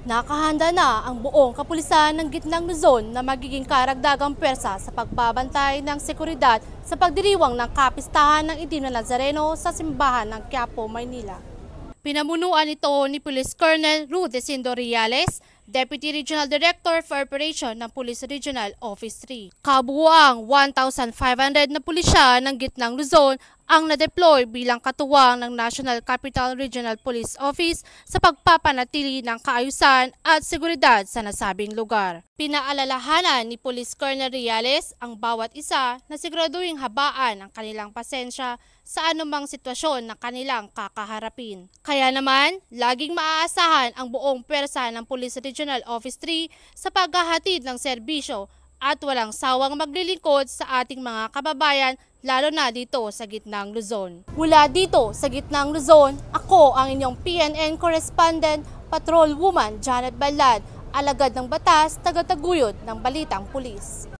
Nakahanda na ang buong kapulisan ng Gitnang Luzon na magiging karagdagang pwersa sa pagbabantay ng seguridad sa pagdiriwang ng kapistahan ng Itim na Nazareno sa simbahan ng Quiapo, Maynila. Pinamunuan ito ni Police Colonel Rudecindo Riales, Deputy Regional Director for Operation ng Police Regional Office 3. Kabuuang 1,500 na pulisya ng Gitnang Luzon ang na-deploy bilang katuwang ng National Capital Regional Police Office sa pagpapanatili ng kaayusan at seguridad sa nasabing lugar. Pinaalalahanan ni Police Colonel Riales ang bawat isa na siguraduhing habaan ang kanilang pasensya sa anumang sitwasyon na kanilang kakaharapin. Kaya naman, laging maaasahan ang buong pwersa ng Police Regional Office 3 sa paghahatid ng serbisyo at walang sawang maglilingkod sa ating mga kababayan, lalo na dito sa Gitnang Luzon. Mula dito sa Gitnang Luzon, ako ang inyong PNN correspondent, Patrol Woman Janet Balad, alagad ng batas, tagataguyod ng Balitang Pulis.